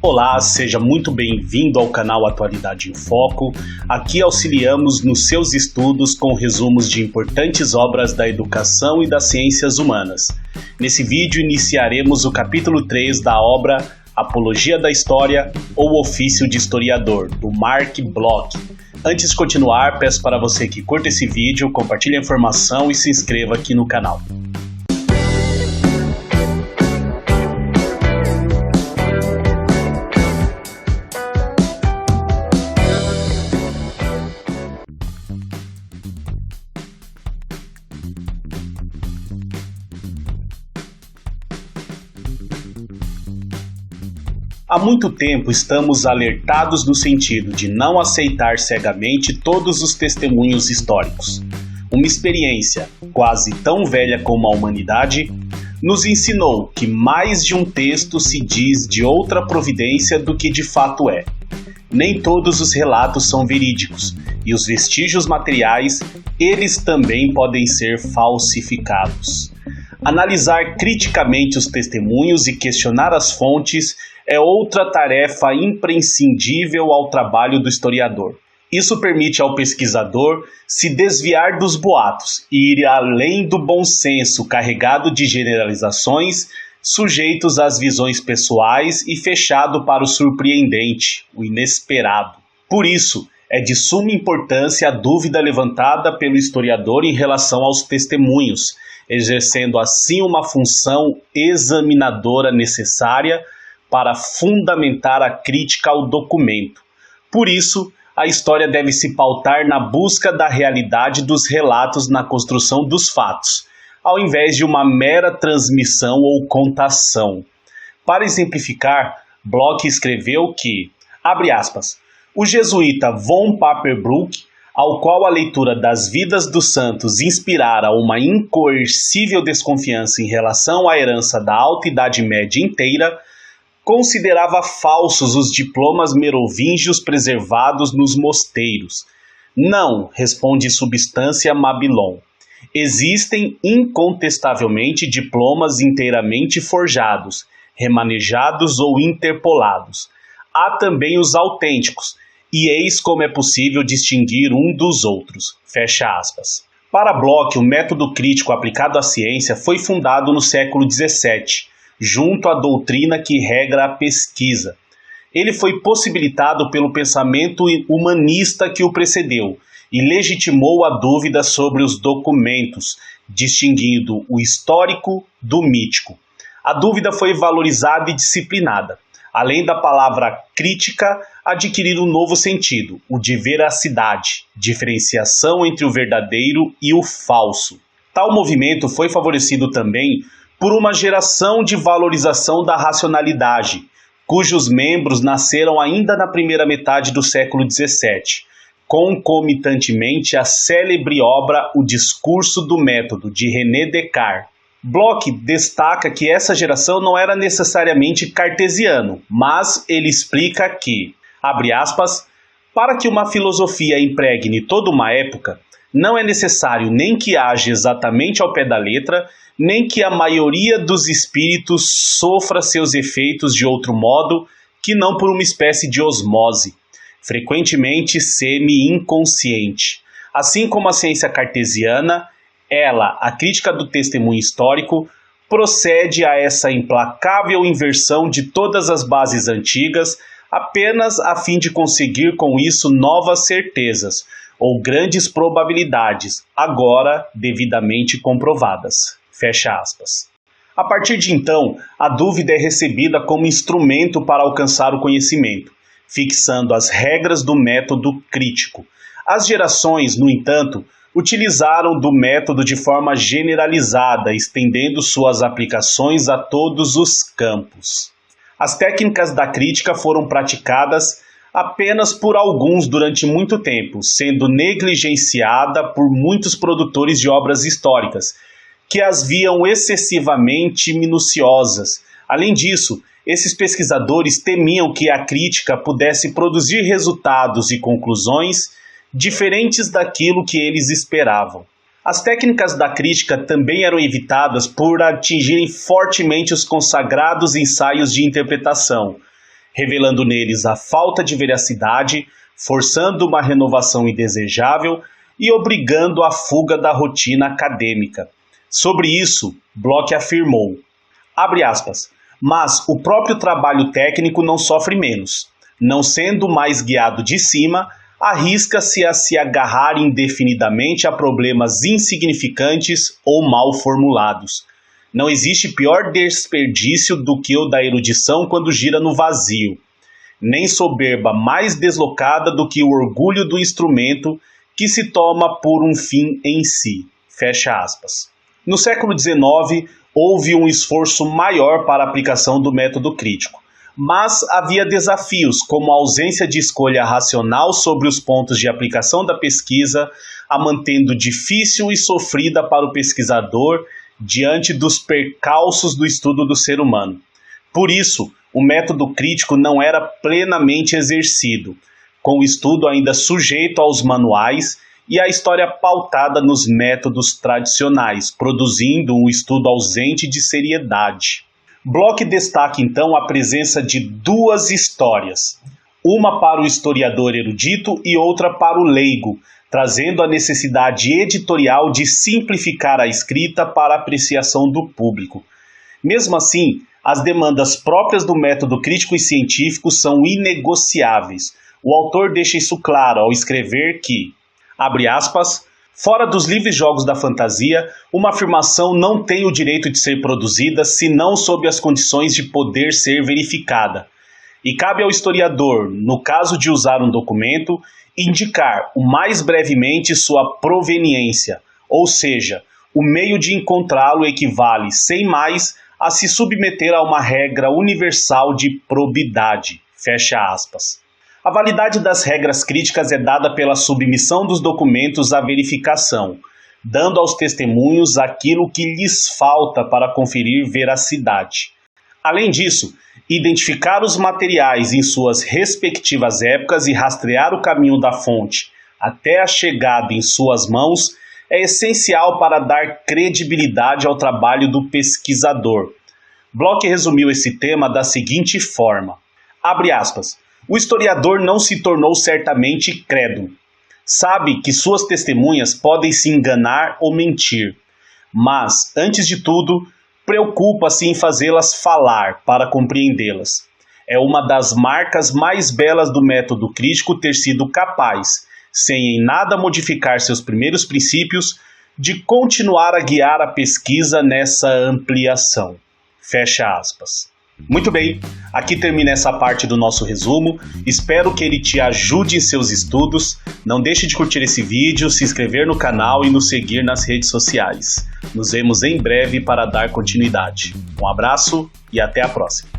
Olá, seja muito bem-vindo ao canal Atualidade em Foco. Aqui auxiliamos nos seus estudos com resumos de importantes obras da educação e das ciências humanas. Nesse vídeo iniciaremos o capítulo 3 da obra Apologia da História ou Ofício de Historiador, do Marc Bloch. Antes de continuar, peço para você que curta esse vídeo, compartilhe a informação e se inscreva aqui no canal. Há muito tempo estamos alertados no sentido de não aceitar cegamente todos os testemunhos históricos. Uma experiência quase tão velha como a humanidade nos ensinou que mais de um texto se diz de outra providência do que de fato é. Nem todos os relatos são verídicos, e os vestígios materiais, eles também podem ser falsificados. Analisar criticamente os testemunhos e questionar as fontes é outra tarefa imprescindível ao trabalho do historiador. Isso permite ao pesquisador se desviar dos boatos e ir além do bom senso carregado de generalizações, sujeitos às visões pessoais e fechado para o surpreendente, o inesperado. Por isso, é de suma importância a dúvida levantada pelo historiador em relação aos testemunhos, exercendo assim uma função examinadora necessária para fundamentar a crítica ao documento. Por isso, a história deve se pautar na busca da realidade dos relatos na construção dos fatos, ao invés de uma mera transmissão ou contação. Para exemplificar, Bloch escreveu que, abre aspas, o jesuíta von Papenbroek, ao qual a leitura das vidas dos santos inspirara uma incoercível desconfiança em relação à herança da Alta Idade Média inteira, considerava falsos os diplomas merovingios preservados nos mosteiros. Não, responde Substância Mabilon. Existem incontestavelmente diplomas inteiramente forjados, remanejados ou interpolados. Há também os autênticos, e eis como é possível distinguir um dos outros. Fecha aspas. Para Bloch, o método crítico aplicado à ciência foi fundado no século XVII, junto à doutrina que regra a pesquisa. Ele foi possibilitado pelo pensamento humanista que o precedeu e legitimou a dúvida sobre os documentos, distinguindo o histórico do mítico. A dúvida foi valorizada e disciplinada. Além da palavra crítica, adquirir um novo sentido, o de veracidade, diferenciação entre o verdadeiro e o falso. Tal movimento foi favorecido também por uma geração de valorização da racionalidade, cujos membros nasceram ainda na primeira metade do século XVII, concomitantemente à célebre obra O Discurso do Método, de René Descartes. Bloch destaca que essa geração não era necessariamente cartesiano, mas ele explica que, abre aspas, para que uma filosofia impregne toda uma época, não é necessário nem que haja exatamente ao pé da letra, nem que a maioria dos espíritos sofra seus efeitos de outro modo que não por uma espécie de osmose, frequentemente semi-inconsciente. Assim como a ciência cartesiana, ela, a crítica do testemunho histórico, procede a essa implacável inversão de todas as bases antigas, apenas a fim de conseguir com isso novas certezas, ou grandes probabilidades, agora devidamente comprovadas. Fecha aspas. A partir de então, a dúvida é recebida como instrumento para alcançar o conhecimento, fixando as regras do método crítico. As gerações, no entanto, utilizaram do método de forma generalizada, estendendo suas aplicações a todos os campos. As técnicas da crítica foram praticadas apenas por alguns durante muito tempo, sendo negligenciada por muitos produtores de obras históricas, que as viam excessivamente minuciosas. Além disso, esses pesquisadores temiam que a crítica pudesse produzir resultados e conclusões diferentes daquilo que eles esperavam. As técnicas da crítica também eram evitadas por atingirem fortemente os consagrados ensaios de interpretação, revelando neles a falta de veracidade, forçando uma renovação indesejável e obrigando a fuga da rotina acadêmica. Sobre isso, Bloch afirmou, abre aspas, mas o próprio trabalho técnico não sofre menos. Não sendo mais guiado de cima, arrisca-se a se agarrar indefinidamente a problemas insignificantes ou mal formulados. Não existe pior desperdício do que o da erudição quando gira no vazio, nem soberba mais deslocada do que o orgulho do instrumento que se toma por um fim em si. Fecha aspas. No século XIX, houve um esforço maior para a aplicação do método crítico, mas havia desafios, como a ausência de escolha racional sobre os pontos de aplicação da pesquisa, a mantendo difícil e sofrida para o pesquisador diante dos percalços do estudo do ser humano. Por isso, o método crítico não era plenamente exercido, com o estudo ainda sujeito aos manuais e a história pautada nos métodos tradicionais, produzindo um estudo ausente de seriedade. Bloch destaca então a presença de duas histórias, uma para o historiador erudito e outra para o leigo, trazendo a necessidade editorial de simplificar a escrita para apreciação do público. Mesmo assim, as demandas próprias do método crítico e científico são inegociáveis. O autor deixa isso claro ao escrever que, abre aspas, fora dos livres jogos da fantasia, uma afirmação não tem o direito de ser produzida senão sob as condições de poder ser verificada. E cabe ao historiador, no caso de usar um documento, indicar o mais brevemente sua proveniência, ou seja, o meio de encontrá-lo equivale, sem mais, a se submeter a uma regra universal de probidade. Fecha aspas. A validade das regras críticas é dada pela submissão dos documentos à verificação, dando aos testemunhos aquilo que lhes falta para conferir veracidade. Além disso, identificar os materiais em suas respectivas épocas e rastrear o caminho da fonte até a chegada em suas mãos é essencial para dar credibilidade ao trabalho do pesquisador. Bloch resumiu esse tema da seguinte forma, abre aspas, o historiador não se tornou certamente crédulo. Sabe que suas testemunhas podem se enganar ou mentir, mas, antes de tudo, preocupa-se em fazê-las falar para compreendê-las. É uma das marcas mais belas do método crítico ter sido capaz, sem em nada modificar seus primeiros princípios, de continuar a guiar a pesquisa nessa ampliação. Fecha aspas. Muito bem, aqui termina essa parte do nosso resumo, espero que ele te ajude em seus estudos, não deixe de curtir esse vídeo, se inscrever no canal e nos seguir nas redes sociais. Nos vemos em breve para dar continuidade. Um abraço e até a próxima.